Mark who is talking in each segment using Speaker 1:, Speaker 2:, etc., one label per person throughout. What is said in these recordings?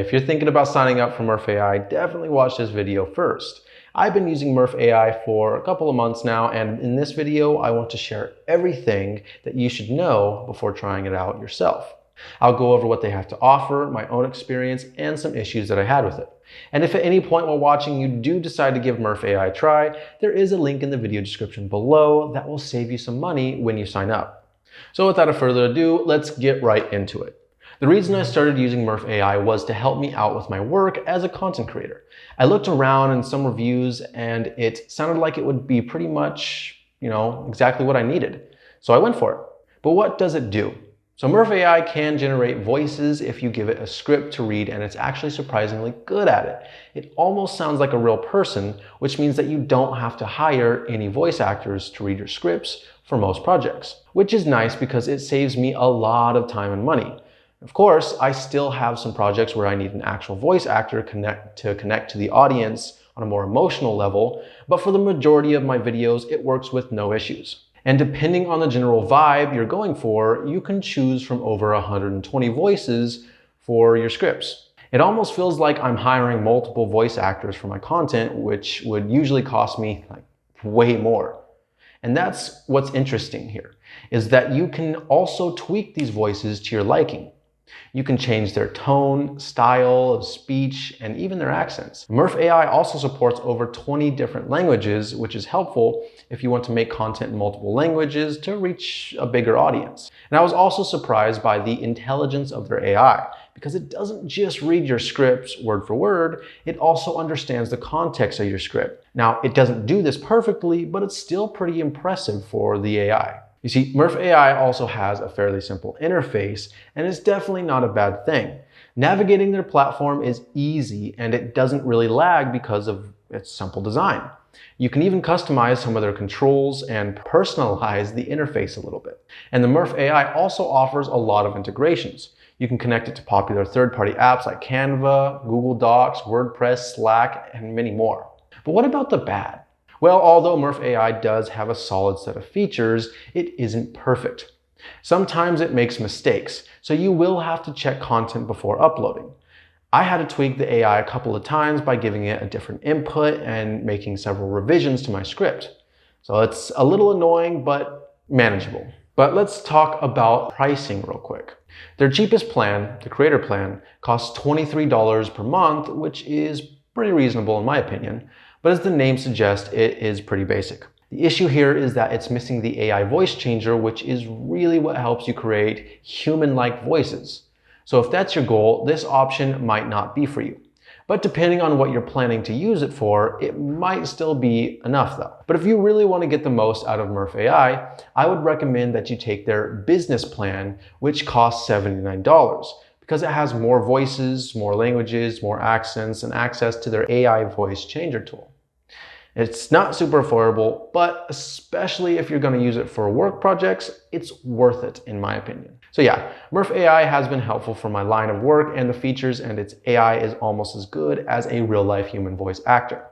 Speaker 1: if you're thinking about signing up for Murf AI, definitely watch this video first. I've been using Murf AI for a couple of months now, and in this video, I want to share everything that you should know before trying it out yourself. I'll go over what they have to offer, my own experience, and some issues that I had with it. And if at any point while watching you do decide to give Murf AI a try, there is a link in the video description below that will save you some money when you sign up. So without further ado, let's get right into it. The reason I started using Murf AI was to help me out with my work as a content creator. I looked around in some reviews and it sounded like it would be pretty much, exactly what I needed. So I went for it. But what does it do? So Murf AI can generate voices if you give it a script to read, and it's actually surprisingly good at it. It almost sounds like a real person, which means that you don't have to hire any voice actors to read your scripts for most projects, which is nice because it saves me a lot of time and money. Of course, I still have some projects where I need an actual voice actor to connect to the audience on a more emotional level, but for the majority of my videos, it works with no issues. And depending on the general vibe you're going for, you can choose from over 120 voices for your scripts. It almost feels like I'm hiring multiple voice actors for my content, which would usually cost me way more. And that's what's interesting here, is that you can also tweak these voices to your liking. You can change their tone, style of speech, and even their accents. Murf AI also supports over 20 different languages, which is helpful if you want to make content in multiple languages to reach a bigger audience. And I was also surprised by the intelligence of their AI, because it doesn't just read your scripts word for word, it also understands the context of your script. Now, it doesn't do this perfectly, but it's still pretty impressive for the AI. You see, Murf AI also has a fairly simple interface, and it's definitely not a bad thing. Navigating their platform is easy, and it doesn't really lag because of its simple design. You can even customize some of their controls and personalize the interface a little bit. And the Murf AI also offers a lot of integrations. You can connect it to popular third-party apps like Canva, Google Docs, WordPress, Slack, and many more. But what about the bad? Well, although Murf AI does have a solid set of features, it isn't perfect. Sometimes it makes mistakes, so you will have to check content before uploading. I had to tweak the AI a couple of times by giving it a different input and making several revisions to my script. So it's a little annoying, but manageable. But let's talk about pricing real quick. Their cheapest plan, the creator plan, costs $23 per month, which is pretty reasonable in my opinion. But as the name suggests, it is pretty basic. The issue here is that it's missing the AI voice changer, which is really what helps you create human-like voices. So if that's your goal, this option might not be for you. But depending on what you're planning to use it for, it might still be enough though. But if you really want to get the most out of Murf AI, I would recommend that you take their business plan, which costs $79. Because it has more voices, more languages, more accents, and access to their AI voice changer tool. It's not super affordable, but especially if you're going to use it for work projects, it's worth it in my opinion. So yeah, Murf AI has been helpful for my line of work and the features, and its AI is almost as good as a real-life human voice actor.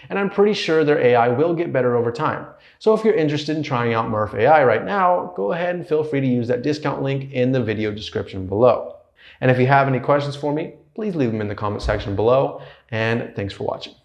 Speaker 1: And I'm pretty sure their AI will get better over time. So if you're interested in trying out Murf AI right now, go ahead and feel free to use that discount link in the video description below. And if you have any questions for me, please leave them in the comment section below, and thanks for watching.